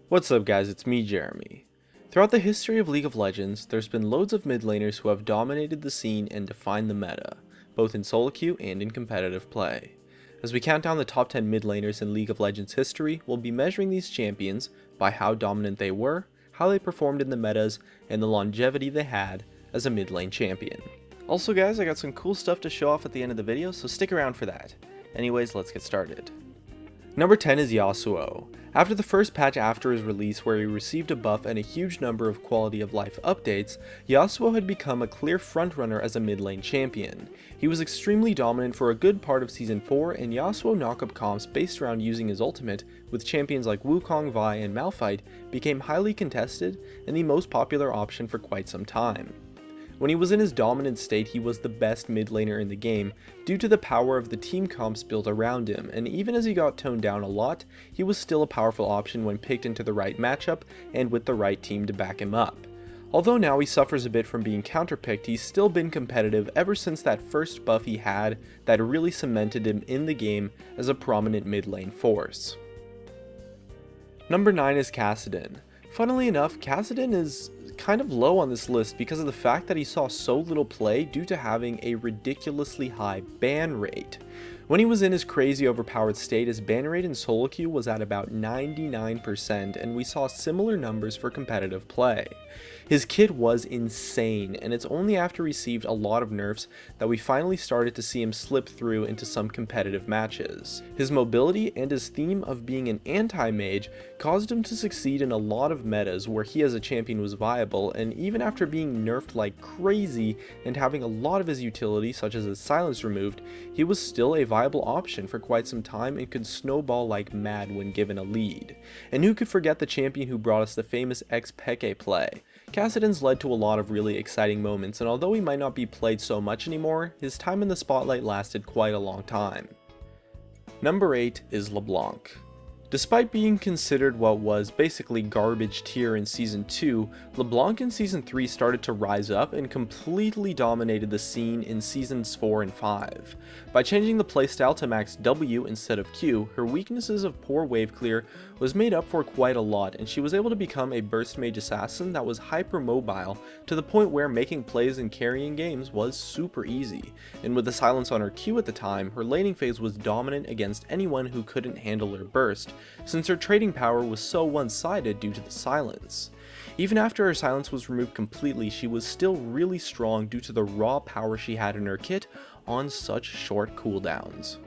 What's up guys, it's me Jeremy. Throughout the history of League of Legends, there's been loads of mid laners who have dominated the scene and defined the meta, both in solo queue and in competitive play. As we count down the top 10 mid laners in League of Legends history, we'll be measuring these champions by how dominant they were, how they performed in the metas, and the longevity they had as a mid lane champion. Also guys, I got some cool stuff to show off at the end of the video, so stick around for that. Anyways, let's get started. Number 10 is Yasuo. After the first patch after his release where he received a buff and a huge number of quality of life updates, Yasuo had become a clear frontrunner as a mid lane champion. He was extremely dominant for a good part of Season 4, and Yasuo knockup comps based around using his ultimate with champions like Wukong, Vi, and Malphite became highly contested and the most popular option for quite some time. When he was in his dominant state, he was the best mid laner in the game due to the power of the team comps built around him, and even as he got toned down a lot, he was still a powerful option when picked into the right matchup and with the right team to back him up. Although now he suffers a bit from being counterpicked, he's still been competitive ever since that first buff he had that really cemented him in the game as a prominent mid lane force. Number 9 is Kassadin. Funnily enough, Kassadin is kind of low on this list because of the fact that he saw so little play due to having a ridiculously high ban rate. When he was in his crazy overpowered state, his ban rate in solo queue was at about 99%, and we saw similar numbers for competitive play. His kit was insane, and it's only after he received a lot of nerfs that we finally started to see him slip through into some competitive matches. His mobility and his theme of being an anti-mage caused him to succeed in a lot of metas where he as a champion was viable, and even after being nerfed like crazy and having a lot of his utility such as his silence removed, he was still a viable option for quite some time and could snowball like mad when given a lead. And who could forget the champion who brought us the famous Xpeke play? Kassadin's led to a lot of really exciting moments, and although he might not be played so much anymore, his time in the spotlight lasted quite a long time. Number 8 is LeBlanc. Despite being considered what was basically garbage tier in Season 2, LeBlanc in Season 3 started to rise up and completely dominated the scene in Seasons 4 and 5. By changing the playstyle to max W instead of Q, her weaknesses of poor wave clear was made up for quite a lot, and she was able to become a burst mage assassin that was hyper mobile to the point where making plays and carrying games was super easy. And with the silence on her Q at the time, her laning phase was dominant against anyone who couldn't handle her burst, since her trading power was so one-sided due to the silence. Even after her silence was removed completely, she was still really strong due to the raw power she had in her kit on such short cooldowns.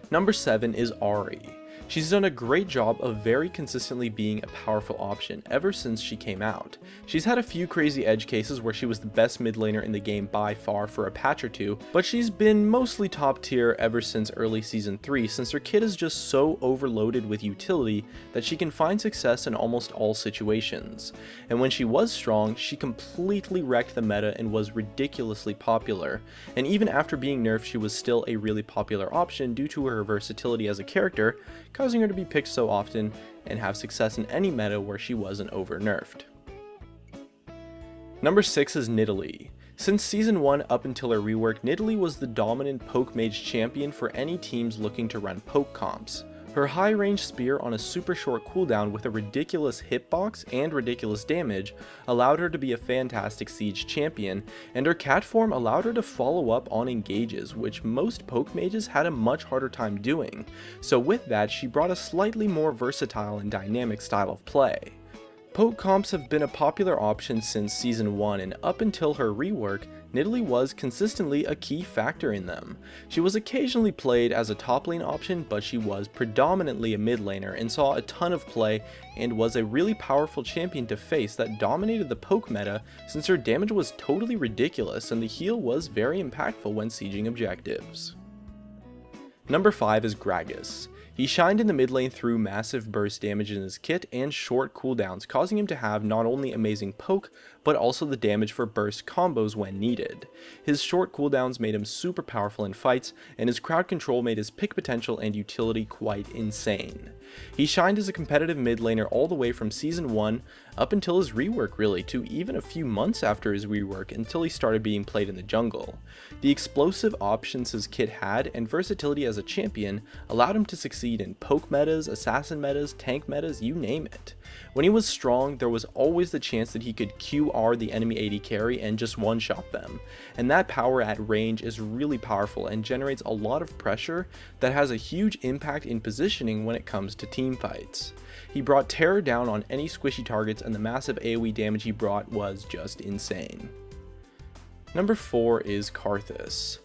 Number 7 is Ahri. She's done a great job of very consistently being a powerful option ever since she came out. She's had a few crazy edge cases where she was the best mid laner in the game by far for a patch or two, but she's been mostly top tier ever since early Season 3 since her kit is just so overloaded with utility that she can find success in almost all situations. And when she was strong, she completely wrecked the meta and was ridiculously popular. And even after being nerfed, she was still a really popular option due to her versatility as a character, causing her to be picked so often and have success in any meta where she wasn't over nerfed. Number 6 is Nidalee. Since Season 1 up until her rework, Nidalee was the dominant poke mage champion for any teams looking to run poke comps. Her high range spear on a super short cooldown with a ridiculous hitbox and ridiculous damage allowed her to be a fantastic siege champion, and her cat form allowed her to follow up on engages, which most poke mages had a much harder time doing. So with that, she brought a slightly more versatile and dynamic style of play. Poke comps have been a popular option since Season 1, and up until her rework, Nidalee was consistently a key factor in them. She was occasionally played as a top lane option, but she was predominantly a mid laner and saw a ton of play and was a really powerful champion to face that dominated the poke meta since her damage was totally ridiculous and the heal was very impactful when sieging objectives. Number 5 is Gragas. He shined in the mid lane through massive burst damage in his kit and short cooldowns, causing him to have not only amazing poke, but also the damage for burst combos when needed. His short cooldowns made him super powerful in fights, and his crowd control made his pick potential and utility quite insane. He shined as a competitive mid laner all the way from Season 1 up until his rework really, to even a few months after his rework until he started being played in the jungle. The explosive options his kit had and versatility as a champion allowed him to succeed succeed in poke metas, assassin metas, tank metas, you name it. When he was strong, there was always the chance that he could QR the enemy AD carry and just one-shot them, and that power at range is really powerful and generates a lot of pressure that has a huge impact in positioning when it comes to team fights. He brought terror down on any squishy targets, and the massive AoE damage he brought was just insane. Number 4 is Karthus.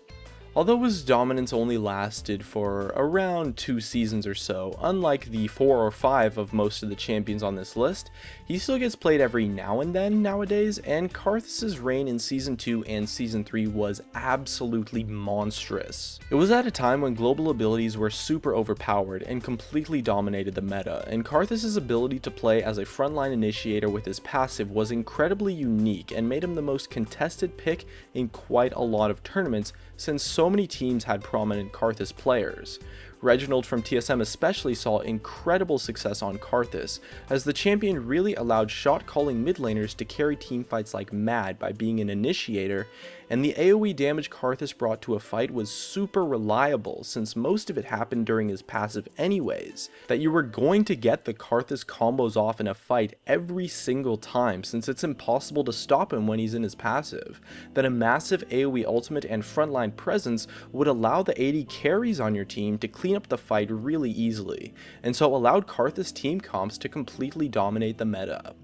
Although his dominance only lasted for around 2 seasons or so, unlike the 4 or 5 of most of the champions on this list, he still gets played every now and then nowadays, and Karthus' reign in Season 2 and Season 3 was absolutely monstrous. It was at a time when global abilities were super overpowered and completely dominated the meta, and Karthus' ability to play as a frontline initiator with his passive was incredibly unique and made him the most contested pick in quite a lot of tournaments, since so many teams had prominent Karthus players. Reginald from TSM especially saw incredible success on Karthus, as the champion really allowed shot-calling mid laners to carry teamfights like mad by being an initiator, and the AoE damage Karthus brought to a fight was super reliable, since most of it happened during his passive anyways, that you were going to get the Karthus combos off in a fight every single time, since it's impossible to stop him when he's in his passive, that a massive AoE ultimate and frontline presence would allow the AD carries on your team to clean up the fight really easily, and so allowed Karthus team comps to completely dominate the meta.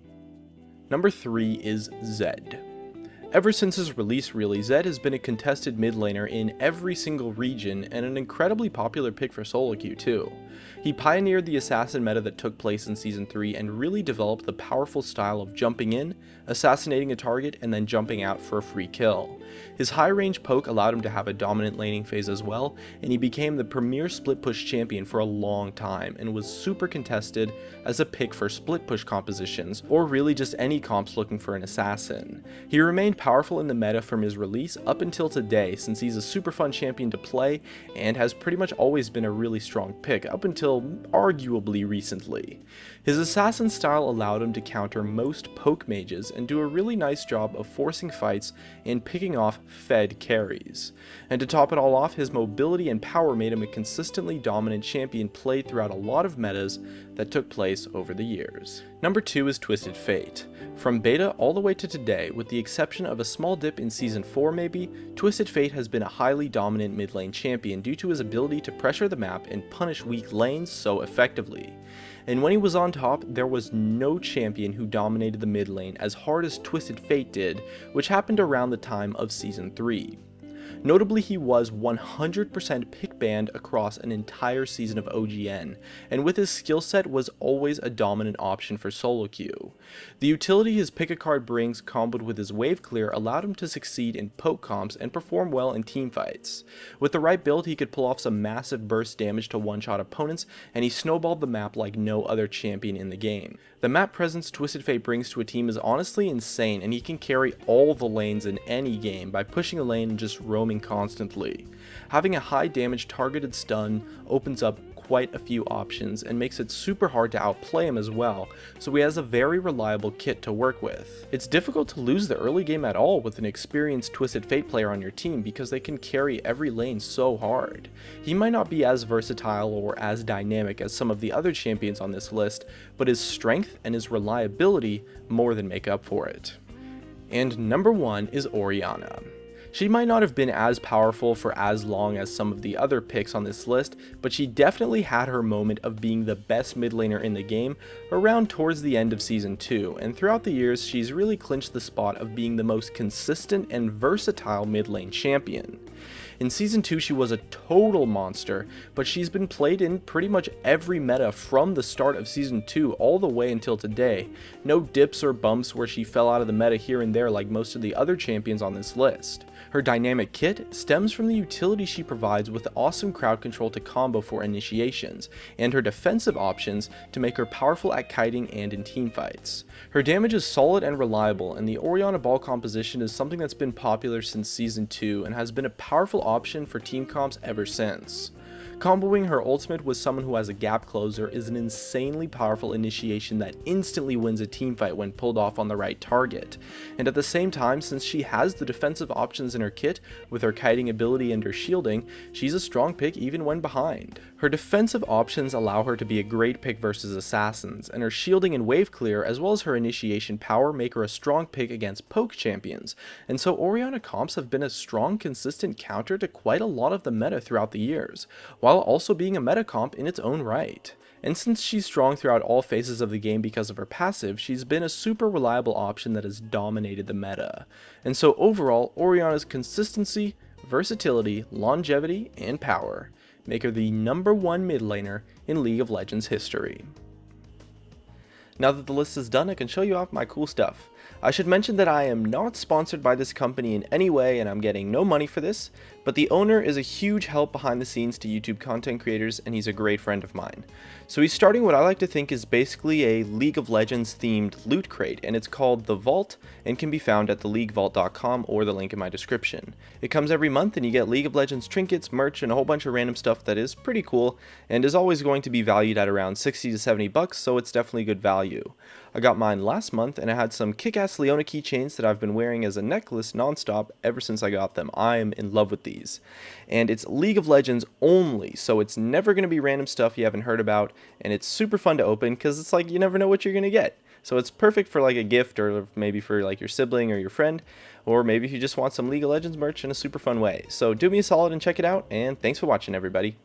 Number 3 is Zed. Ever since his release really, Zed has been a contested mid laner in every single region and an incredibly popular pick for solo queue too. He pioneered the assassin meta that took place in Season 3 and really developed the powerful style of jumping in, assassinating a target, and then jumping out for a free kill. His high range poke allowed him to have a dominant laning phase as well, and he became the premier split push champion for a long time and was super contested as a pick for split push compositions, or really just any comps looking for an assassin. He remained powerful in the meta from his release up until today, since he's a super fun champion to play and has pretty much always been a really strong pick up until arguably recently. His assassin style allowed him to counter most poke mages and do a really nice job of forcing fights and picking off fed carries. And to top it all off, his mobility and power made him a consistently dominant champion played throughout a lot of metas that took place over the years. Number 2 is Twisted Fate. From beta all the way to today, with the exception of a small dip in Season 4 maybe, Twisted Fate has been a highly dominant mid lane champion due to his ability to pressure the map and punish weak lanes so effectively. And when he was on top, there was no champion who dominated the mid lane as hard as Twisted Fate did, which happened around the time of Season 3. Notably, he was 100% pick banned across an entire season of OGN, and with his skill set was always a dominant option for solo queue. The utility his pick a card brings, comboed with his wave clear, allowed him to succeed in poke comps and perform well in teamfights. With the right build, he could pull off some massive burst damage to one-shot opponents, and he snowballed the map like no other champion in the game. The map presence Twisted Fate brings to a team is honestly insane, and he can carry all the lanes in any game by pushing a lane and just roaming constantly. Having a high damage targeted stun opens up quite a few options and makes it super hard to outplay him as well, so he has a very reliable kit to work with. It's difficult to lose the early game at all with an experienced Twisted Fate player on your team because they can carry every lane so hard. He might not be as versatile or as dynamic as some of the other champions on this list, but his strength and his reliability more than make up for it. And number 1 is Orianna. She might not have been as powerful for as long as some of the other picks on this list, but she definitely had her moment of being the best mid laner in the game around towards the end of Season 2, and throughout the years she's really clinched the spot of being the most consistent and versatile mid lane champion. In Season 2 she was a total monster, but she's been played in pretty much every meta from the start of Season 2 all the way until today. No dips or bumps where she fell out of the meta here and there like most of the other champions on this list. Her dynamic kit stems from the utility she provides with awesome crowd control to combo for initiations, and her defensive options to make her powerful at kiting and in teamfights. Her damage is solid and reliable, and the Orianna ball composition is something that's been popular since Season 2 and has been a powerful option for team comps ever since. Comboing her ultimate with someone who has a gap closer is an insanely powerful initiation that instantly wins a teamfight when pulled off on the right target. And at the same time, since she has the defensive options in her kit with her kiting ability and her shielding, she's a strong pick even when behind. Her defensive options allow her to be a great pick versus assassins, and her shielding and wave clear as well as her initiation power make her a strong pick against poke champions, and so Orianna comps have been a strong consistent counter to quite a lot of the meta throughout the years, while also being a meta comp in its own right. And since she's strong throughout all phases of the game because of her passive, she's been a super reliable option that has dominated the meta. And so overall, Orianna's consistency, versatility, longevity, and power make her the #1 mid laner in League of Legends history. Now that the list is done, I can show you off my cool stuff. I should mention that I am not sponsored by this company in any way and I'm getting no money for this, but the owner is a huge help behind the scenes to YouTube content creators and he's a great friend of mine. So he's starting what I like to think is basically a League of Legends themed loot crate, and it's called The Vault and can be found at theleaguevault.com or the link in my description. It comes every month and you get League of Legends trinkets, merch, and a whole bunch of random stuff that is pretty cool and is always going to be valued at around 60 to 70 bucks, so it's definitely good value. I got mine last month and I had some kick-ass Leona keychains that I've been wearing as a necklace nonstop ever since I got them. I am in love with these. And it's League of Legends only, so it's never going to be random stuff you haven't heard about, and it's super fun to open because it's like you never know what you're going to get. So it's perfect for like a gift or maybe for like your sibling or your friend, or maybe if you just want some League of Legends merch in a super fun way. So do me a solid and check it out, and thanks for watching everybody.